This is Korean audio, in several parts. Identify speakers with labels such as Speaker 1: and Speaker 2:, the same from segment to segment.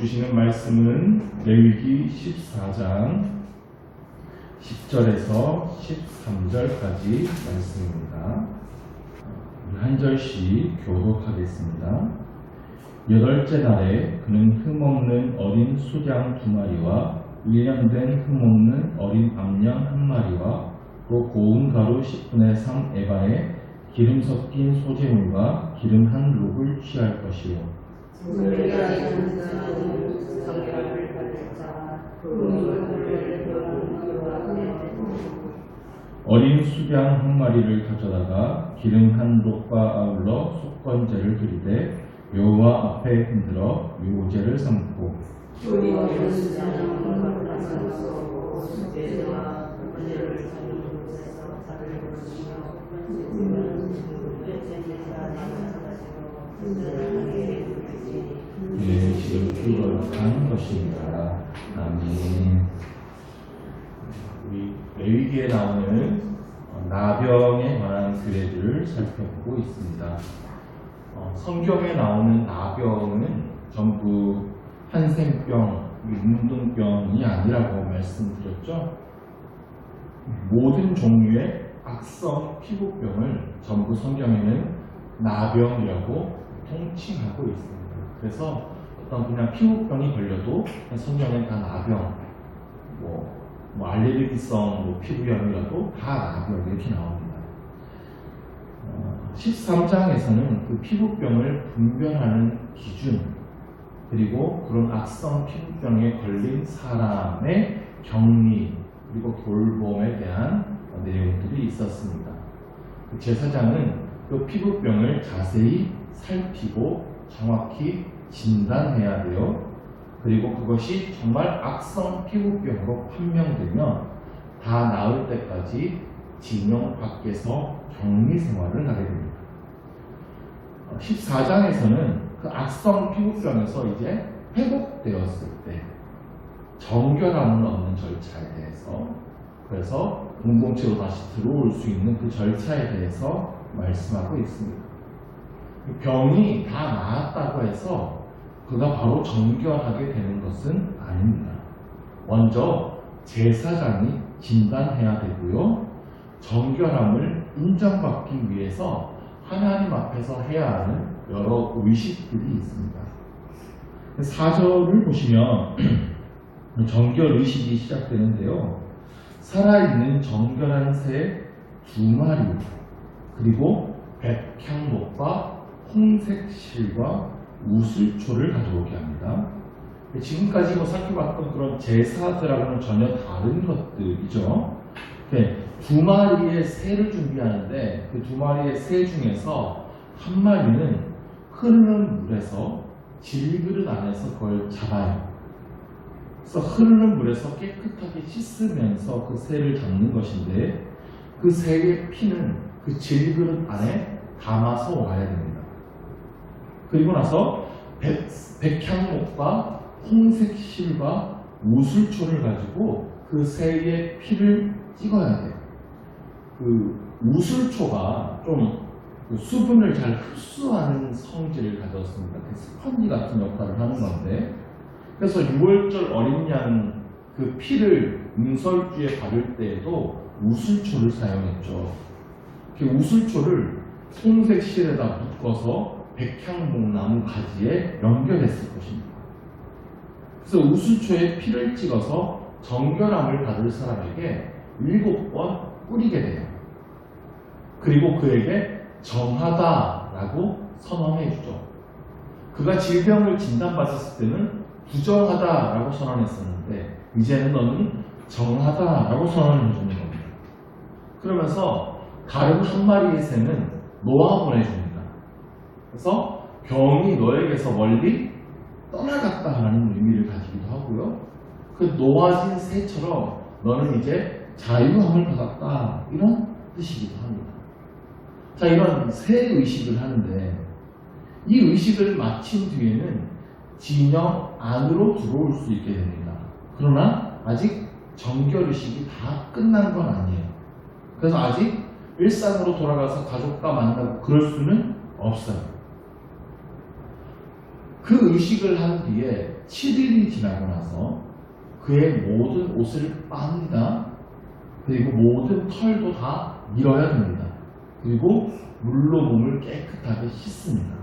Speaker 1: 주시는 말씀은 레위기 14장 10절에서 13절까지 말씀입니다. 한 절씩 교독하겠습니다. 8째 날에 그는 흠없는 어린 수양 2마리와 1년 된 흠없는 어린 암양 1마리와 또 고운 가루 10분의 3 에바에 기름 섞인 소재물과 기름 한 록을 취할 것이요 어린 수양 1마리를 가져다가 기름 한 록과 아울러 속건제를 드리되 여호와 앞에 흔들어 유오제를 삼고 지금 기록한 것입니다. 아멘. 우리 레위기에 나오는 나병에 관한 규례들을 살펴보고 있습니다. 성경에 나오는 나병은 전부 한센병, 문둥병이 아니라고 말씀드렸죠. 모든 종류의 악성 피부병을 전부 성경에는 나병이라고 통칭하고 있습니다. 그래서 어떤 그냥 피부병이 걸려도 성경에 다 나병, 뭐 알레르기성 피부염이라도 다 나병 이렇게 나옵니다. 13장에서는 그 피부병을 분별하는 기준, 그리고 그런 악성 피부병에 걸린 사람의 격리, 그리고 돌봄에 대한 내용들이 있었습니다. 제사장은 그 피부병을 자세히 살피고 정확히 진단해야 돼요. 그리고 그것이 정말 악성 피부병으로 판명되면 다 나을 때까지 징용 밖에서 격리 생활을 하게 됩니다. 14장에서는 그 악성 피부병에서 이제 회복되었을 때 정결함을 얻는 절차에 대해서, 그래서 공동체로 다시 들어올 수 있는 그 절차에 대해서 말씀하고 있습니다. 병이 다 나았다고 해서 그가 바로 정결하게 되는 것은 아닙니다. 먼저 제사장이 진단해야 되고요. 정결함을 인정받기 위해서 하나님 앞에서 해야 하는 여러 의식들이 있습니다. 4절을 보시면 정결 의식이 시작되는데요. 살아있는 정결한 새 2마리, 그리고 백향목과 홍색 실과 우슬초를 가져오게 합니다. 지금까지 살펴봤던 그런 제사들하고는 전혀 다른 것들이죠. 2마리의 새를 준비하는데 그 2마리의 새 중에서 1마리는 흐르는 물에서 질그릇 안에서 그걸 잡아요. 그래서 흐르는 물에서 깨끗하게 씻으면서 그 새를 잡는 것인데, 그 새의 피는 그 질그릇 안에 담아서 와야 됩니다. 그리고 나서 백향목과 홍색 실과 우슬초를 가지고 그 새의 피를 찍어야 돼요. 그 우슬초가 좀 그 수분을 잘 흡수하는 성질을 가졌습니다. 그 스펀지 같은 역할을 하는 건데, 그래서 6월절 어린 양 그 피를 응설주에 바를 때에도 우슬초를 사용했죠. 그 우슬초를 홍색 실에다 묶어서 백향목 나무 가지에 연결했을 것입니다. 그래서 우슬초에 피를 찍어서 정결함을 받을 사람에게 7번 뿌리게 돼요. 그리고 그에게 정하다라고 선언해 주죠. 그가 질병을 진단받았을 때는 부정하다라고 선언했었는데, 이제는 너는 정하다라고 선언해 주는 겁니다. 그러면서 다른 1마리의 새는 놓아 보내줍니다. 그래서 병이 너에게서 멀리 떠나갔다 하는 의미를 가지기도 하고요. 그 놓아진 새처럼 너는 이제 자유함을 받았다, 이런 뜻이기도 합니다. 자, 이런 새 의식을 하는데, 이 의식을 마친 뒤에는 진영 안으로 들어올 수 있게 됩니다. 그러나 아직 정결 의식이 다 끝난 건 아니에요. 그래서 아직 일상으로 돌아가서 가족과 만나고 그럴 수는 없어요. 그 의식을 한 뒤에 7일이 지나고 나서 그의 모든 옷을 빱니다. 그리고 모든 털도 다 밀어야 됩니다. 그리고 물로 몸을 깨끗하게 씻습니다.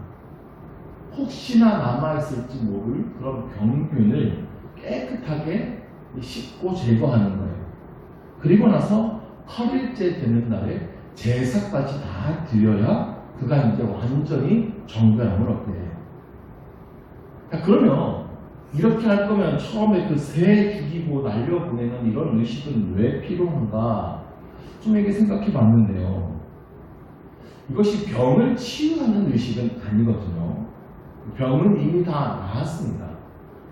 Speaker 1: 혹시나 남아있을지 모를 그런 병균을 깨끗하게 씻고 제거하는 거예요. 그리고 나서 8일째 되는 날에 제사까지 다 드려야 그가 이제 완전히 정결함을 얻게 돼요. 그러면 이렇게 할 거면 처음에 그 새 죽이고 날려보내는 이런 의식은 왜 필요한가? 좀 이렇게 생각해 봤는데요. 이것이 병을 치유하는 의식은 아니거든요. 병은 이미 다 나았습니다.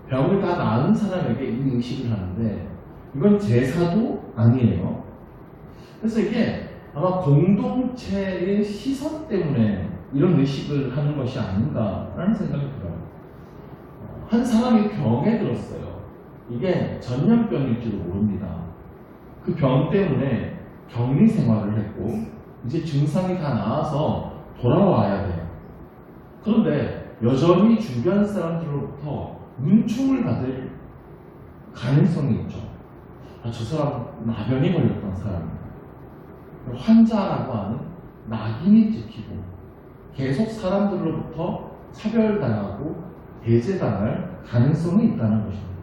Speaker 1: 병을 다 나은 사람에게 이 의식을 하는데 이건 제사도 아니에요. 그래서 이게 아마 공동체의 시선 때문에 이런 의식을 하는 것이 아닌가라는 생각이 들어요. 한 사람이 병에 들었어요. 이게 전염병일지도 모릅니다. 그 병 때문에 격리 생활을 했고 이제 증상이 다 나아서 돌아와야 돼요. 그런데 여전히 주변 사람들로부터 눈총을 받을 가능성이 있죠. 저 사람 나병이 걸렸던 사람입니다. 환자라고 하는 낙인이 찍히고 계속 사람들로부터 차별당하고 배제당할 가능성이 있다는 것입니다.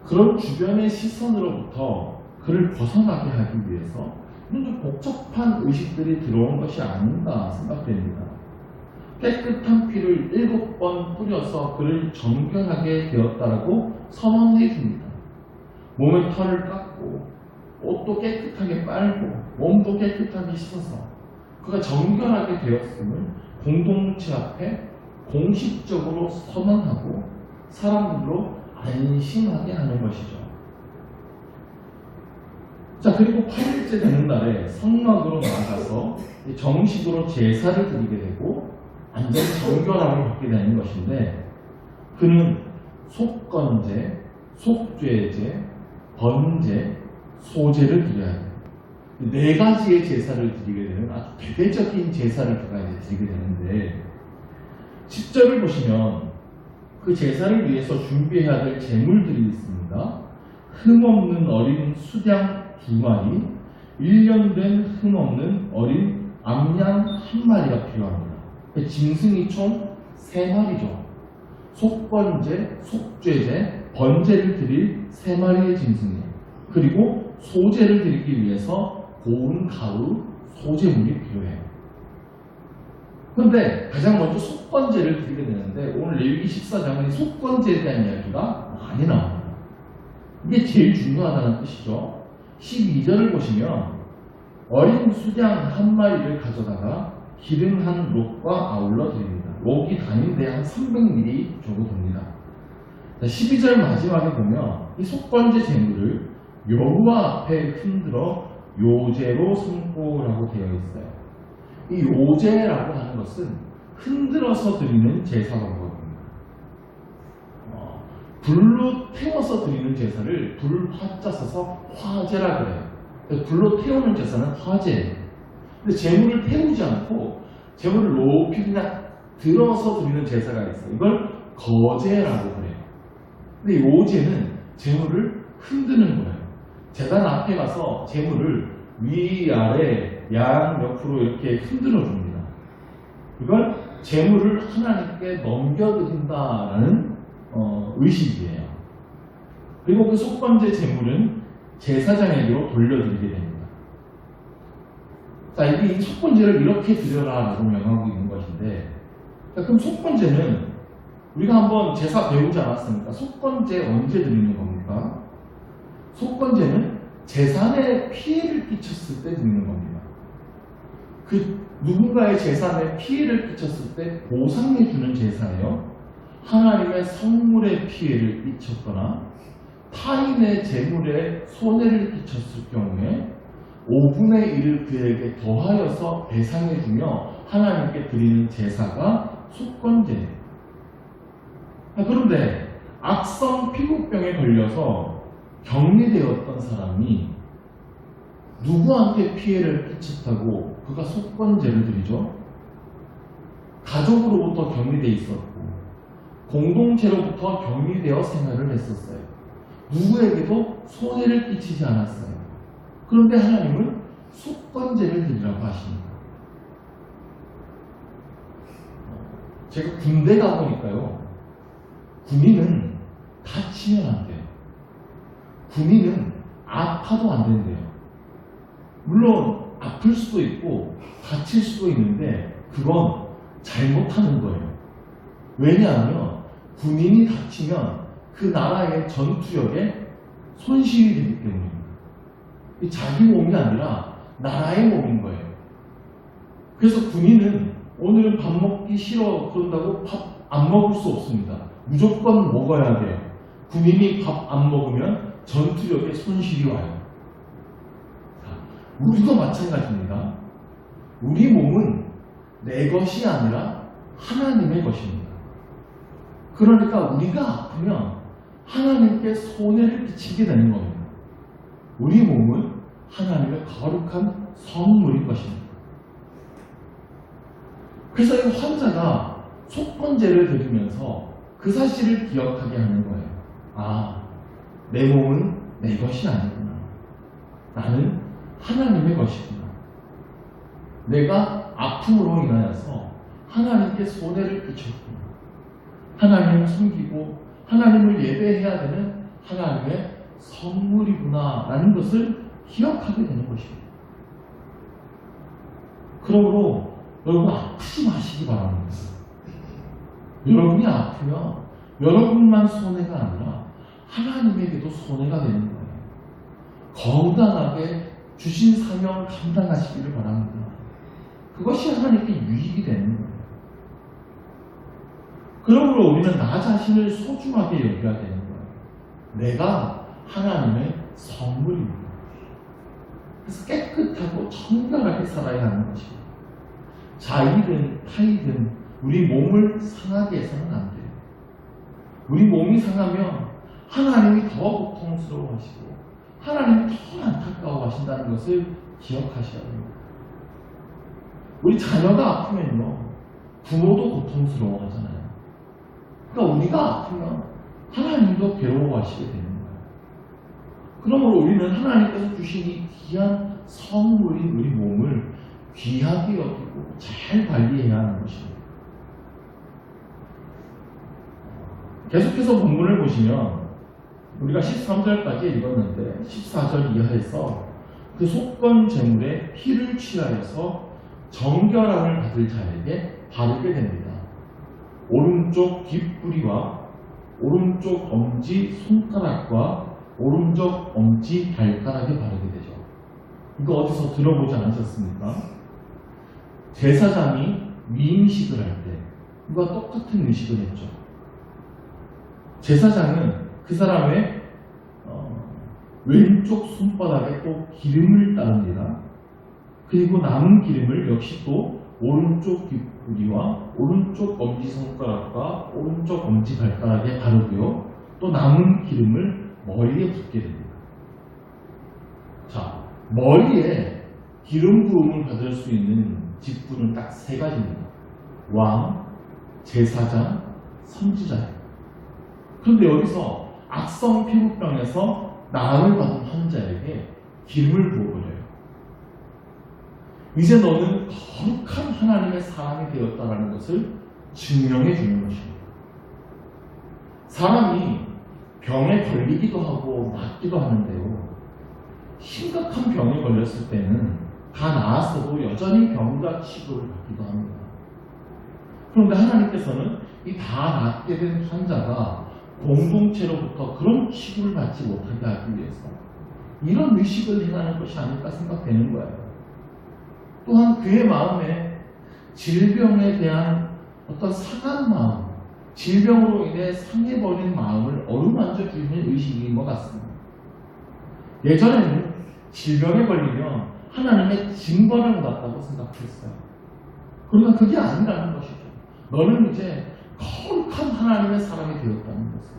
Speaker 1: 그런 주변의 시선으로부터 그를 벗어나게 하기 위해서 이런 좀 복잡한 의식들이 들어온 것이 아닌가 생각됩니다. 깨끗한 피를 7번 뿌려서 그를 정결하게 되었다라고 선언해 줍니다. 몸의 털을 깎고 옷도 깨끗하게 빨고 몸도 깨끗하게 씻어서 그가 정결하게 되었음을 공동체 앞에 공식적으로 선언하고 사람들로 안심하게 하는 것이죠. 자, 그리고 8일째 되는 날에 성막으로 나아가서 정식으로 제사를 드리게 되고 완전히 정결함을 받게 되는 것인데 그는 속건제, 속죄제, 번제, 소제를 드려야 해요. 4가지의 제사를 드리게 되는 아주 대대적인 제사를 그가 이제 드리게 되는데 10절을 보시면 그 제사를 위해서 준비해야 될 제물들이 있습니다. 흠없는 어린 수양 2마리, 1년 된 흠없는 어린 암양 1마리가 필요합니다. 짐승이 총 3마리죠. 속번제, 속죄제, 번제를 드릴 3마리의 짐승이에요. 그리고 소제를 드리기 위해서 고운 가루, 소제물이 필요해요. 그런데 가장 먼저 속건제를 드리게 되는데 오늘 레위기 14장은 속건제에 대한 이야기가 많이 나옵니다. 이게 제일 중요하다는 뜻이죠. 12절을 보시면 어린 수양 1마리를 가져다가 기름 한 록과 아울러 드립니다. 록이 단인데 한 300ml 정도 됩니다. 12절 마지막에 보면 이 속건제 제물을 여호와 앞에 흔들어 요제로 섬고라고 되어 있어요. 이 요제라고 하는 것은 흔들어서 드리는 제사 방법입니다. 불로 태워서 드리는 제사를 불을 화자 써서 화제라 그래요. 불로 태우는 제사는 화제예요. 근데 제물을 태우지 않고 제물을 높이 그냥 들어서 드리는 제사가 있어요. 이걸 거제라고 그래요. 근데 이 요제는 제물을 흔드는 거예요. 제단 앞에 가서 제물을 위아래 양옆으로 이렇게 흔들어 줍니다. 이걸 제물을 하나님께 넘겨드린다라는 의식이에요. 그리고 그 속번제 제물은 제사장에게로 돌려드리게 됩니다. 자, 이 속번제를 이렇게 드려라라고 명하고 있는 것인데, 그럼 속번제는 우리가 한번 제사 배우지 않았습니까? 속번제 언제 드리는 겁니까? 속건제는 재산에 피해를 끼쳤을 때 드리는 겁니다. 그 누군가의 재산에 피해를 끼쳤을 때 보상해주는 제사예요. 하나님의 성물에 피해를 끼쳤거나 타인의 재물에 손해를 끼쳤을 경우에 5분의 1을 그에게 더하여서 배상해주며 하나님께 드리는 제사가 속건제예요. 그런데 악성 피부병에 걸려서 격리되었던 사람이 누구한테 피해를 끼쳤다고 그가 속건제를 드리죠? 가족으로부터 격리되어 있었고 공동체로부터 격리되어 생활을 했었어요. 누구에게도 손해를 끼치지 않았어요. 그런데 하나님은 속건제를 드리라고 하십니다. 제가 군대 가보니까요, 군인은 다치면 안 돼요. 군인은 아파도 안 된대요. 물론 아플 수도 있고 다칠 수도 있는데 그건 잘못하는 거예요. 왜냐하면 군인이 다치면 그 나라의 전투력에 손실이 되기 때문입니다. 자기 몸이 아니라 나라의 몸인 거예요. 그래서 군인은 오늘 밥 먹기 싫어 그런다고 밥 안 먹을 수 없습니다. 무조건 먹어야 돼요. 군인이 밥 안 먹으면 전투력에 손실이 와요. 우리도 마찬가지입니다. 우리 몸은 내 것이 아니라 하나님의 것입니다. 그러니까 우리가 아프면 하나님께 손해를 끼치게 되는 겁니다. 우리 몸은 하나님의 거룩한 성물인 것입니다. 그래서 이 환자가 속건제를 드리면서 그 사실을 기억하게 하는 거예요. 아, 내 몸은 내 것이 아니구나. 나는 하나님의 것이구나. 내가 아픔으로 인하여서 하나님께 손해를 끼쳤구나. 하나님을 섬기고 하나님을 예배해야 되는 하나님의 선물이구나 라는 것을 기억하게 되는 것입니다. 그러므로 여러분 아프지 마시기 바랍니다. 여러분이 아프면 여러분만 손해가 아니라 하나님에게도 손해가 되는 거예요. 건강하게 주신 사명 감당하시기를 바랍니다. 그것이 하나님께 유익이 되는 거예요. 그러므로 우리는 나 자신을 소중하게 여겨야 되는 거예요. 내가 하나님의 선물입니다. 그래서 깨끗하고 청결하게 살아야 하는 것입니다. 자이든 타이든 우리 몸을 상하게 해서는 안 돼요. 우리 몸이 상하면 하나님이 더 고통스러워하시고 하나님이 더 안타까워하신다는 것을 기억하셔야 됩니다. 우리 자녀가 아프면요 부모도 고통스러워하잖아요. 그러니까 우리가 아프면 하나님도 괴로워하시게 되는 거예요. 그러므로 우리는 하나님께서 주신 이 귀한 선물인 우리 몸을 귀하게 여기고 잘 관리해야 하는 것입니다. 계속해서 본문을 보시면 우리가 13절까지 읽었는데 14절 이하에서 그 속건 제물에 피를 취하여서 정결함을 받을 자에게 바르게 됩니다. 오른쪽 뒷부리와 오른쪽 엄지 손가락과 오른쪽 엄지 발가락에 바르게 되죠. 이거 어디서 들어보지 않으셨습니까? 제사장이 미임식을 할 때 이거 똑같은 의식을 했죠. 제사장은 그 사람의 왼쪽 손바닥에 또 기름을 따릅니다. 그리고 남은 기름을 역시 또 오른쪽 뒷부리와 오른쪽 엄지손가락과 오른쪽 엄지발가락에 바르고요. 또 남은 기름을 머리에 붓게 됩니다. 자, 머리에 기름 부음을 받을 수 있는 직분은 딱 세 가지입니다. 왕, 제사장, 선지자예요. 그런데 여기서 악성 피부병에서 나음을 받은 환자에게 기름을 부어버려요. 이제 너는 거룩한 하나님의 사람이 되었다라는 것을 증명해 주는 것입니다. 사람이 병에 걸리기도 하고 낫기도 하는데요. 심각한 병에 걸렸을 때는 다 나았어도 여전히 병자 취급을 받기도 합니다. 그런데 하나님께서는 이 다 낫게 된 환자가 공동체로부터 그런 취급을 받지 못하게 하기 위해서 이런 의식을 행하는 것이 아닐까 생각되는 거예요. 또한 그의 마음에 질병에 대한 어떤 상한 마음, 질병으로 인해 상해버린 마음을 어루만져 주는 의식인 것 같습니다. 예전에는 질병에 걸리면 하나님의 징벌을 받았다고 생각했어요. 그러나 그게 아니라는 것이죠. 너는 이제 거룩한 하나님의 사람이 되었다는 것을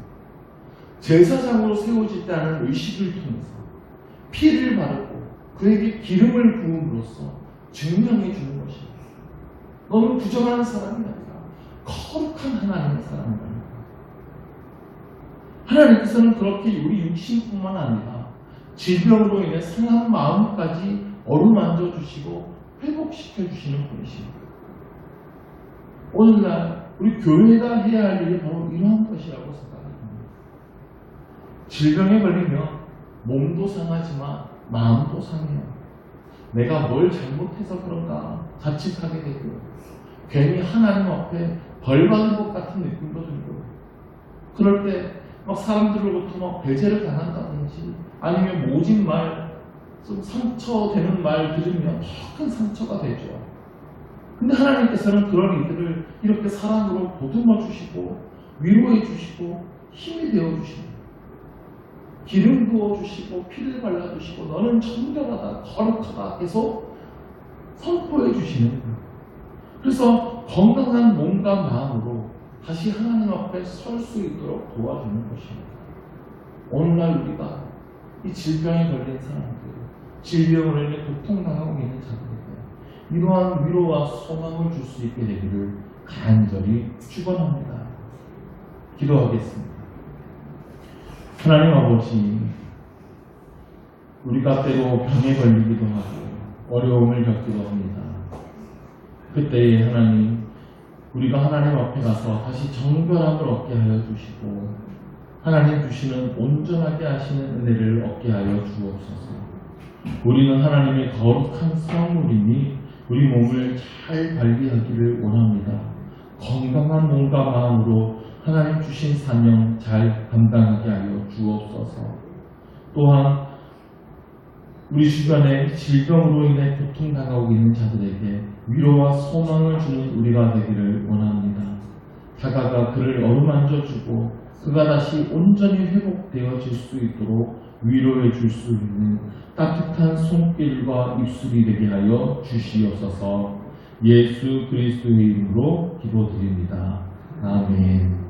Speaker 1: 제사장으로 세워졌다는 의식을 통해서 피를 바르고 그에게 기름을 부음으로써 증명해 주는 것입니다. 너는 부정한 사람이 아니라 거룩한 하나님의 사람이다. 하나님께서는 그렇게 우리 육신뿐만 아니라 질병으로 인해 상한 마음까지 어루만져 주시고 회복시켜 주시는 분이십니다. 오늘날 우리 교회가 해야 할 일이 바로 이러한 것이라고 생각합니다. 질병에 걸리면 몸도 상하지만 마음도 상해요. 내가 뭘 잘못해서 그런가 자책하게 되고 괜히 하나님 앞에 벌 받는 것 같은 느낌도 들고 그럴 때 막 사람들로부터 막 배제를 당한다든지 아니면 모진 말, 좀 상처되는 말 들으면 더 큰 상처가 되죠. 근데 하나님께서는 그런 이들을 이렇게 사랑으로 보듬어 주시고 위로해 주시고 힘이 되어 주십니다. 기름 부어 주시고 피를 발라 주시고 너는 정결하다 거룩하다 계속 선포해 주시는 거예요. 그래서 건강한 몸과 마음으로 다시 하나님 앞에 설 수 있도록 도와주는 것입니다. 오늘날 우리가 이 질병에 걸린 사람들, 질병으로 인해 고통당하고 있는 자들에게 이러한 위로와 소망을 줄 수 있게 되기를 간절히 축원합니다. 기도하겠습니다. 하나님 아버지, 우리가 때로 병에 걸리기도 하고 어려움을 겪기도 합니다. 그때에 하나님, 우리가 하나님 앞에 가서 다시 정결함을 얻게 하여 주시고 하나님 주시는 온전하게 하시는 은혜를 얻게 하여 주옵소서. 우리는 하나님의 거룩한 성물이니 우리 몸을 잘 관리하기를 원합니다. 건강한 몸과 마음으로 하나님 주신 사명 잘 감당하게 하여 주옵소서. 또한 우리 주변에 질병으로 인해 고통당하고 있는 자들에게 위로와 소망을 주는 우리가 되기를 원합니다. 다가가 그를 어루만져주고 그가 다시 온전히 회복되어질 수 있도록 위로해 줄 수 있는 따뜻한 손길과 입술이 되게 하여 주시옵소서. 예수 그리스도의 이름으로 기도드립니다. 아멘.